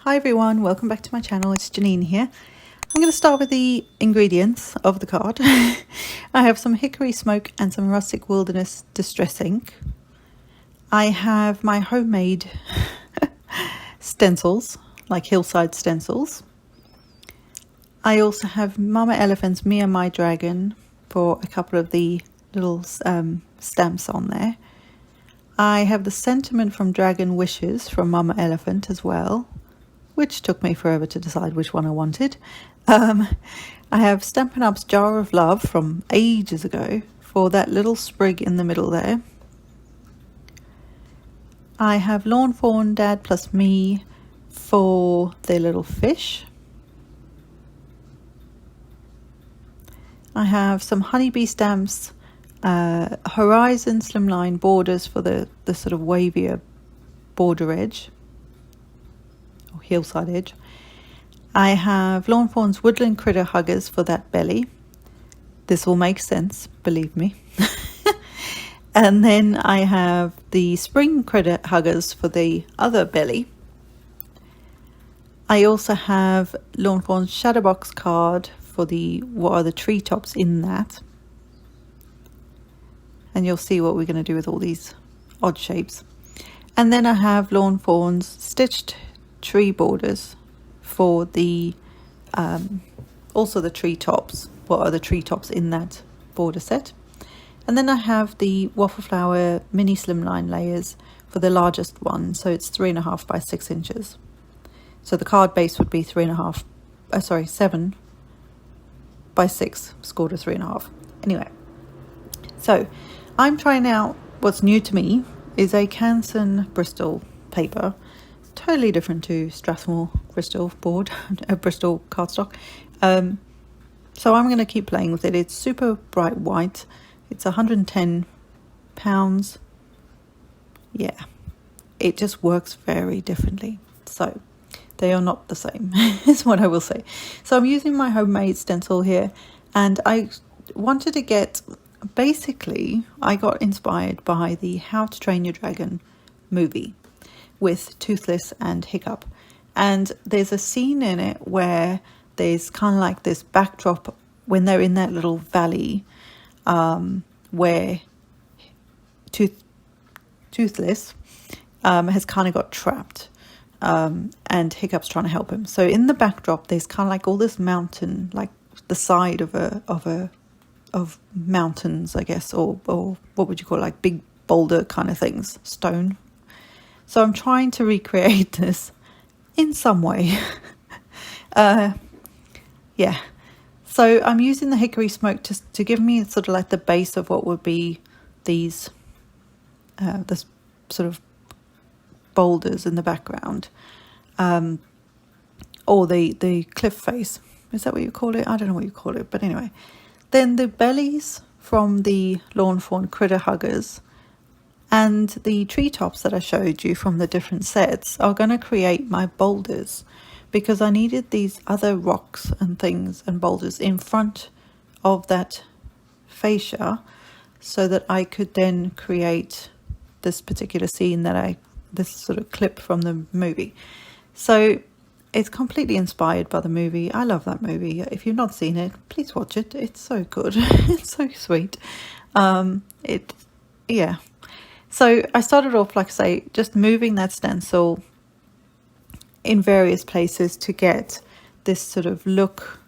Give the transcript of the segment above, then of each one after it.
Hi everyone, welcome back to my channel. It's Janine here. I'm going to start with the ingredients of the card. I have some hickory smoke and some rustic wilderness distress ink. I have my homemade stencils, like hillside stencils. I also have Mama Elephant's Me and My Dragon for a couple of the little stamps on there. I have the sentiment from Dragon Wishes from Mama Elephant as well, which took me forever to decide which one I wanted. I have Stampin' Up's Jar of Love from ages ago for that little sprig in the middle there. I have Lawn Fawn Dad plus Me for their little fish. I have some honeybee stamps, Horizon Slimline borders for the sort of wavier border edge. Hillside edge. I have Lawn Fawn's Woodland Critter Huggers for that belly. This will make sense, believe me. And then I have the Spring Critter Huggers for the other belly. I also have Lawn Fawn's Shadowbox card for what are the treetops in that. And you'll see what we're going to do with all these odd shapes. And then I have Lawn Fawn's Stitched Tree borders for the also the treetops. What are the treetops in that border set? And then I have the Waffle Flower mini slimline layers for the largest one, so it's 3.5 by 6 inches. So the card base would be 7 by 6 scored a 3.5. Anyway, so I'm trying out what's new to me is a Canson Bristol paper. Totally different to Strathmore Bristol board, Bristol cardstock. So I'm going to keep playing with it. It's super bright white. It's 110 pounds. Yeah, it just works very differently. So they are not the same, is what I will say. So I'm using my homemade stencil here, and I wanted to get, basically, I got inspired by the How to Train Your Dragon movie with Toothless and Hiccup, and there's a scene in it where there's kind of like this backdrop when they're in that little valley where Toothless has kind of got trapped, and Hiccup's trying to help him. So in the backdrop there's kind of like all this mountain, like the side of mountains, I guess, or what would you call it, like big boulder kind of things, stone. So I'm trying to recreate this in some way. Yeah. So I'm using the hickory smoke to give me sort of like the base of what would be these, this sort of boulders in the background, or the cliff face. Is that what you call it? I don't know what you call it, but anyway. Then the bellies from the Lawn Fawn Critter Huggers and the treetops that I showed you from the different sets are going to create my boulders, because I needed these other rocks and things and boulders in front of that fascia so that I could then create this particular scene this sort of clip from the movie. So it's completely inspired by the movie. I love that movie. If you've not seen it, please watch it. It's so good. It's so sweet. Yeah. So I started off, like I say, just moving that stencil in various places to get this sort of look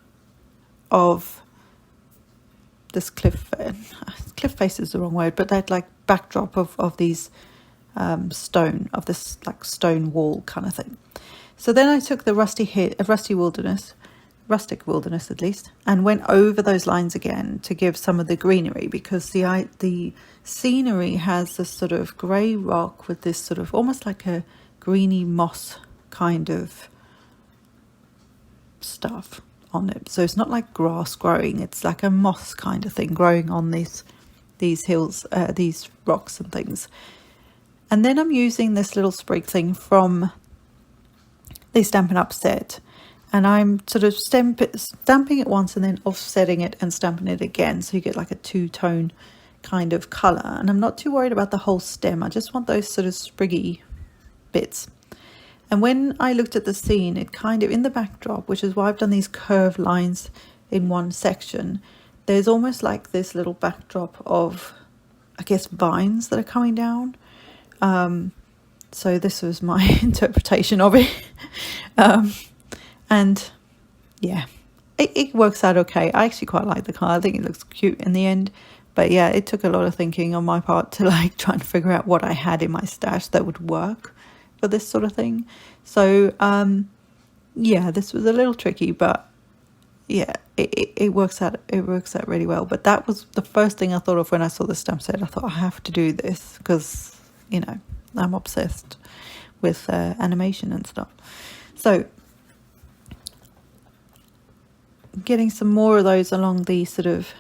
of this cliff face is the wrong word, but that like backdrop of these stone, of this like stone wall kind of thing. So then I took the rustic wilderness at least, and went over those lines again to give some of the greenery, because the scenery has this sort of grey rock with this sort of almost like a greeny moss kind of stuff on it. So it's not like grass growing, it's like a moss kind of thing growing on these hills, these rocks and things. And then I'm using this little sprig thing from the Stampin' Up set, and I'm sort of stamping it once and then offsetting it and stamping it again, so you get like a two-tone kind of colour. And I'm not too worried about the whole stem, I just want those sort of spriggy bits. And when I looked at the scene, it kind of, in the backdrop, which is why I've done these curved lines in one section, there's almost like this little backdrop of, I guess, vines that are coming down. So this was my interpretation of it. And yeah, it works out okay. I actually quite like the car. I think it looks cute in the end. But yeah, it took a lot of thinking on my part to like try and figure out what I had in my stash that would work for this sort of thing. So yeah, this was a little tricky, but yeah, it works out. It works out really well. But that was the first thing I thought of when I saw the stamp set. I thought, I have to do this because, you know, I'm obsessed with animation and stuff. So getting some more of those along the sort of,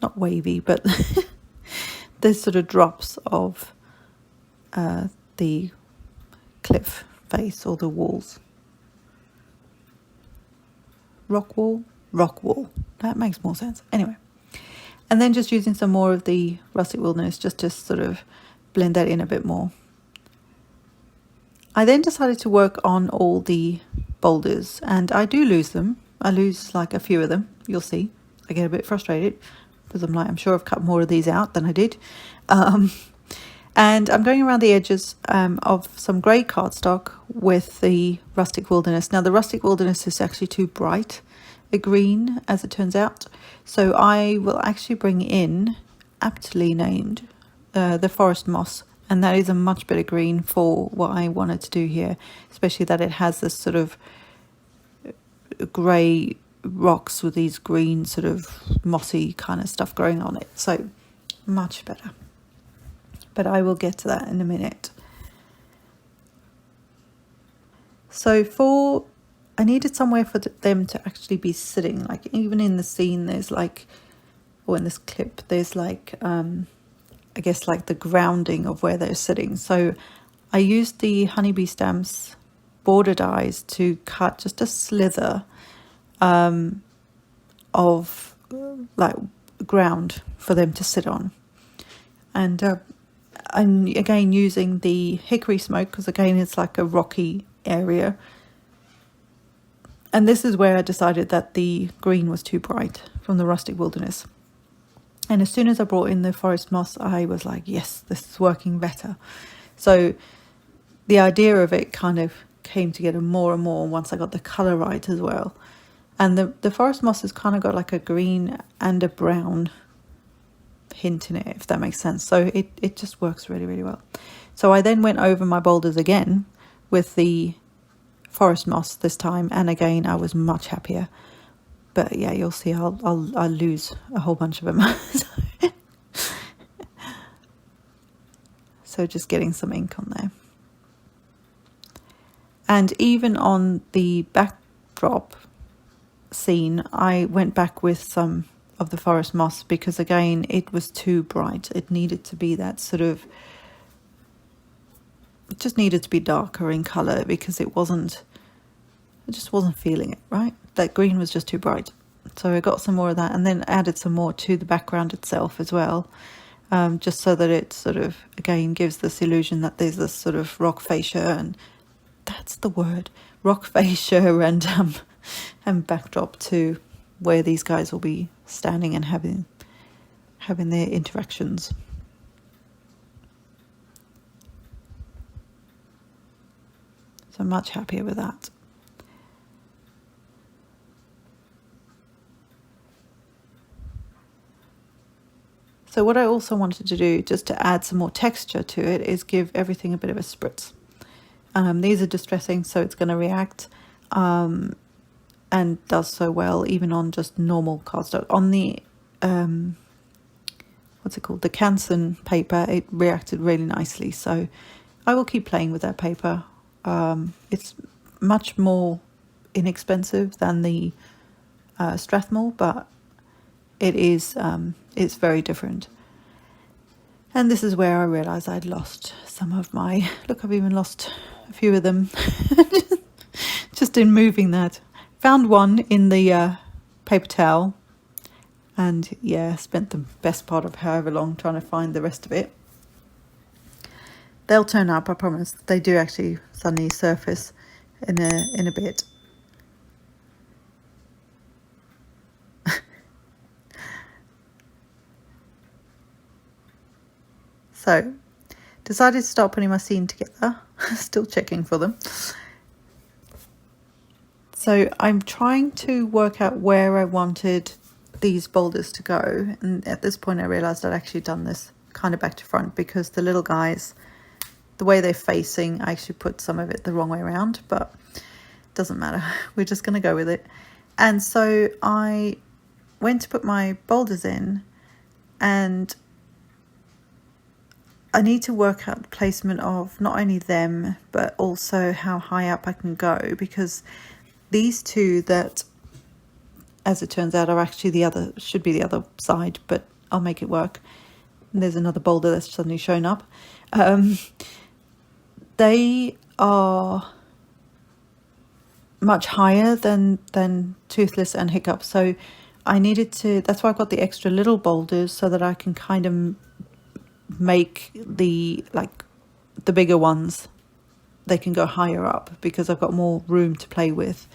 not wavy, but there's sort of drops of the cliff face or the walls. Rock wall? Rock wall. That makes more sense. Anyway. And then just using some more of the rustic wilderness just to sort of blend that in a bit more. I then decided to work on all the boulders, and I do lose them. I lose like a few of them. You'll see. I get a bit frustrated because I'm like, I'm sure I've cut more of these out than I did. And I'm going around the edges of some grey cardstock with the rustic wilderness. Now the rustic wilderness is actually too bright a green, as it turns out. So I will actually bring in, aptly named, the forest moss. And that is a much better green for what I wanted to do here, especially that it has this sort of grey rocks with these green sort of mossy kind of stuff growing on it. So much better. But I will get to that in a minute. So I needed somewhere for them to actually be sitting. Like even in the scene, there's like, or in this clip, there's like, I guess like the grounding of where they're sitting. So I used the Honeybee Stamps border dies to cut just a slither of like ground for them to sit on. And I'm again using the hickory smoke because again it's like a rocky area. And this is where I decided that the green was too bright from the rustic wilderness. And as soon as I brought in the forest moss, I was like, yes, this is working better. So the idea of it kind of came together more and more once I got the colour right as well. And the forest moss has kind of got like a green and a brown hint in it, if that makes sense. So it just works really, really well. So I then went over my boulders again with the forest moss this time. And again, I was much happier. But yeah, you'll see I'll lose a whole bunch of them. So just getting some ink on there. And even on the backdrop scene, I went back with some of the forest moss because again, it was too bright. It needed to be that sort of, it just needed to be darker in colour because I just wasn't feeling it, right? That green was just too bright. So I got some more of that and then added some more to the background itself as well. Just so that it sort of, again, gives this illusion that there's this sort of rock fascia, and that's the word, rock fascia and backdrop to where these guys will be standing and having their interactions. So I'm much happier with that. So what I also wanted to do, just to add some more texture to it, is give everything a bit of a spritz. These are distressing, so it's going to react, and does so well even on just normal cardstock. On the what's it called, the Canson paper, it reacted really nicely. So I will keep playing with that paper. It's much more inexpensive than the Strathmore, but it is it's very different. And this is where I realised I'd lost some of my, look, I've even lost a few of them just in moving that. Found one in the paper towel, and yeah, spent the best part of however long trying to find the rest of it. They'll turn up, I promise. They do actually suddenly surface in a bit. So, decided to start putting my scene together. Still checking for them. So I'm trying to work out where I wanted these boulders to go. And at this point I realised I'd actually done this kind of back to front, because the little guys, the way they're facing, I actually put some of it the wrong way around, but it doesn't matter. We're just going to go with it. And so I went to put my boulders in, and I need to work out the placement of not only them, but also how high up I can go, because these two that, as it turns out, are actually should be the other side, but I'll make it work. And there's another boulder that's suddenly shown up. They are much higher than Toothless and Hiccup, so I needed to, that's why I've got the extra little boulders, so that I can kind of make the bigger ones, they can go higher up, because I've got more room to play with.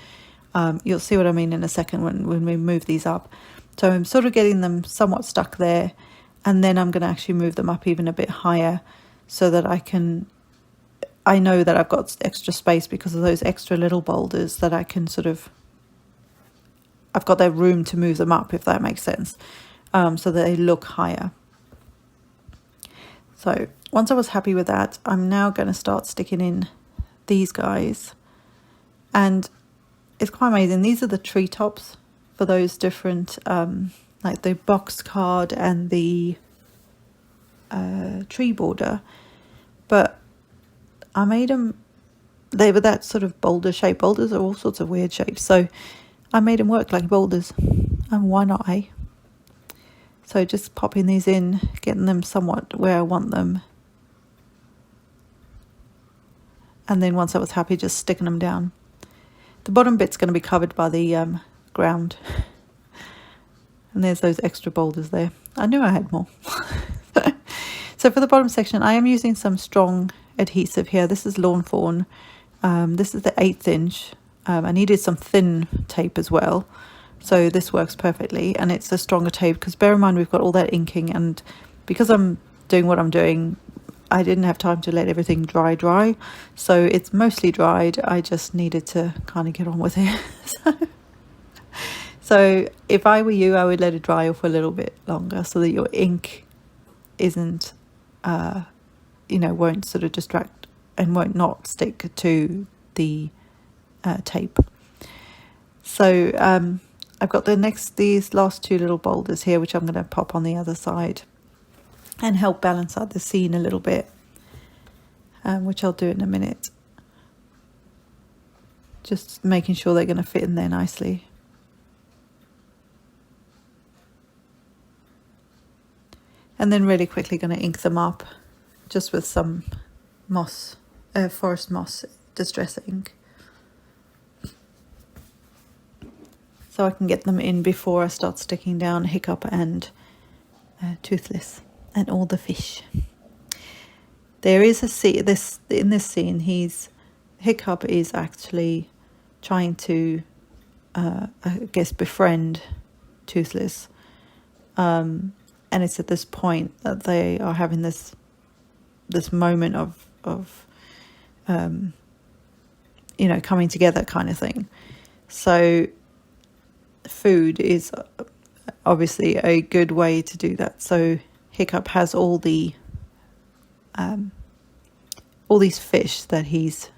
You'll see what I mean in a second when we move these up. So I'm sort of getting them somewhat stuck there, and then I'm going to actually move them up even a bit higher, so that I know that I've got extra space because of those extra little boulders, that I can I've got that room to move them up, if that makes sense, so that they look higher. So once I was happy with that, I'm now going to start sticking in these guys. And it's quite amazing. These are the treetops for those different, like the box card and the tree border. But I made them, they were that sort of boulder shape. Boulders are all sorts of weird shapes. So I made them work like boulders. And why not, eh? So just popping these in, getting them somewhat where I want them. And then once I was happy, just sticking them down. The bottom bit's going to be covered by the ground. And there's those extra boulders there. I knew I had more. So for the bottom section, I am using some strong adhesive here. This is Lawn Fawn. This is the 1/8 inch. I needed some thin tape as well. So this works perfectly, and it's a stronger tape, because bear in mind we've got all that inking, and because I'm doing what I'm doing, I didn't have time to let everything dry. So it's mostly dried. I just needed to kind of get on with it. So if I were you, I would let it dry off a little bit longer, so that your ink isn't, won't sort of distract and won't not stick to the tape. So I've got these last two little boulders here, which I'm going to pop on the other side and help balance out the scene a little bit, which I'll do in a minute. Just making sure they're going to fit in there nicely. And then really quickly going to ink them up just with some moss, forest moss distress ink. So I can get them in before I start sticking down Hiccup and Toothless and all the fish. There is in this scene, Hiccup is actually trying to, I guess, befriend Toothless, and it's at this point that they are having this moment of coming together kind of thing. So food is obviously a good way to do that. So Hiccup has all these fish that he's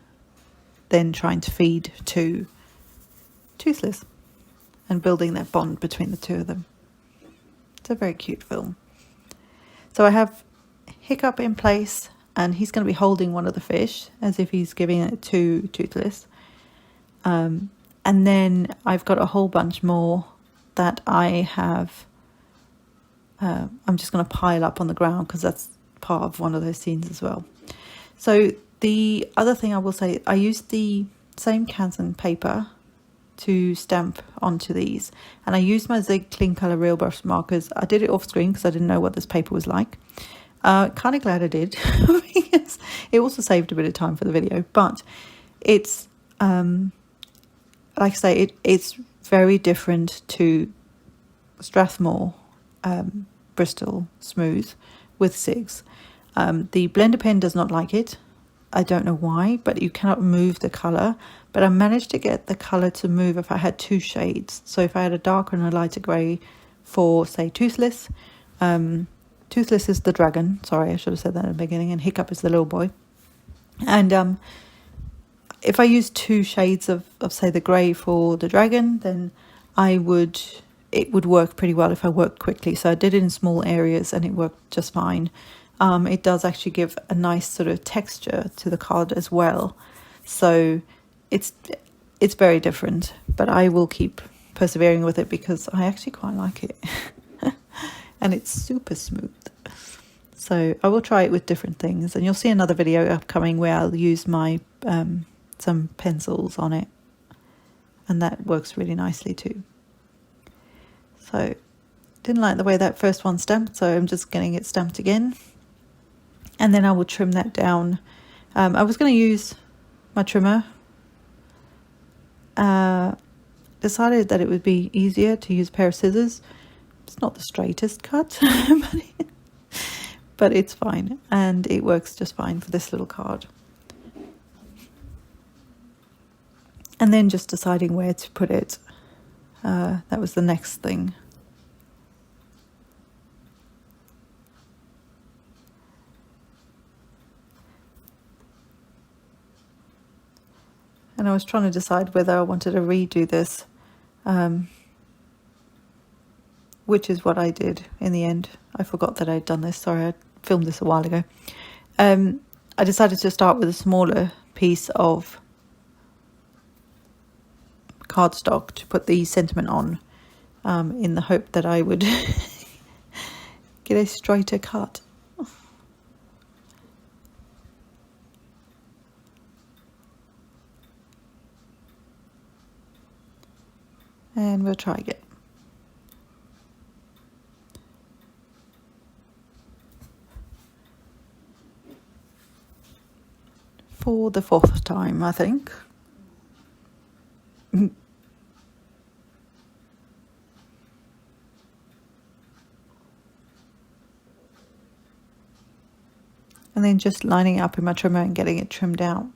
then trying to feed to Toothless, and building that bond between the two of them. It's a very cute film. So I have Hiccup in place, and he's going to be holding one of the fish as if he's giving it to Toothless. And then I've got a whole bunch more that I have, I'm just going to pile up on the ground, because that's part of one of those scenes as well. So the other thing I will say, I used the same Canson paper to stamp onto these, and I used my Zig Clean Colour Real Brush markers. I did it off screen because I didn't know what this paper was like. Kind of glad I did because it also saved a bit of time for the video. But it's like I say, it's very different to Strathmore Bristol Smooth with SIGs. The blender pen does not like it. I don't know why, but you cannot move the colour. But I managed to get the colour to move if I had two shades. So if I had a darker and a lighter grey for, say, Toothless. Toothless is the dragon. Sorry, I should have said that at the beginning. And Hiccup is the little boy. And if I use two shades of say, the grey for the dragon, then it would work pretty well if I worked quickly. So I did it in small areas and it worked just fine. It does actually give a nice sort of texture to the card as well. So it's very different, but I will keep persevering with it because I actually quite like it. And it's super smooth. So I will try it with different things, and you'll see another video upcoming where I'll use my some pencils on it, and that works really nicely too. So didn't like the way that first one stamped, so I'm just getting it stamped again, and then I will trim that down. I was going to use my trimmer. Decided that it would be easier to use a pair of scissors. It's not the straightest cut, but it's fine, and it works just fine for this little card. And then just deciding where to put it, that was the next thing. And I was trying to decide whether I wanted to redo this, which is what I did in the end. I forgot that I'd done this. Sorry, I filmed this a while ago. I decided to start with a smaller piece of cardstock to put the sentiment on, in the hope that I would get a straighter cut. And we'll try again. For the fourth time, I think. And then just lining it up in my trimmer and getting it trimmed out.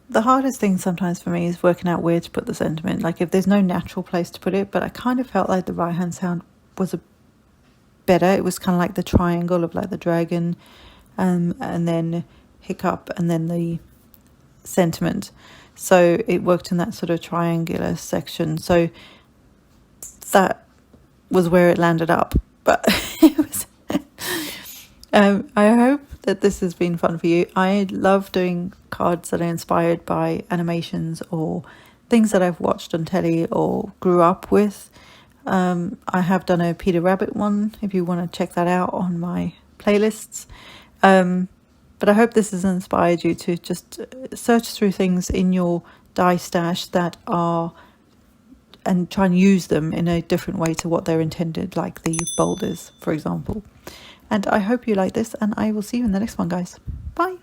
The hardest thing sometimes for me is working out where to put the sentiment. Like if there's no natural place to put it, but I kind of felt like the right hand sound was better. It was kind of like the triangle of like the dragon, and then Hiccup, and then the sentiment. So it worked in that sort of triangular section. So that was where it landed up. But it was. I hope that this has been fun for you. I love doing cards that are inspired by animations or things that I've watched on telly or grew up with. I have done a Peter Rabbit one, if you want to check that out on my playlists. But I hope this has inspired you to just search through things in your die stash that are, and try and use them in a different way to what they're intended, like the boulders, for example. And I hope you like this, and I will see you in the next one, guys. Bye.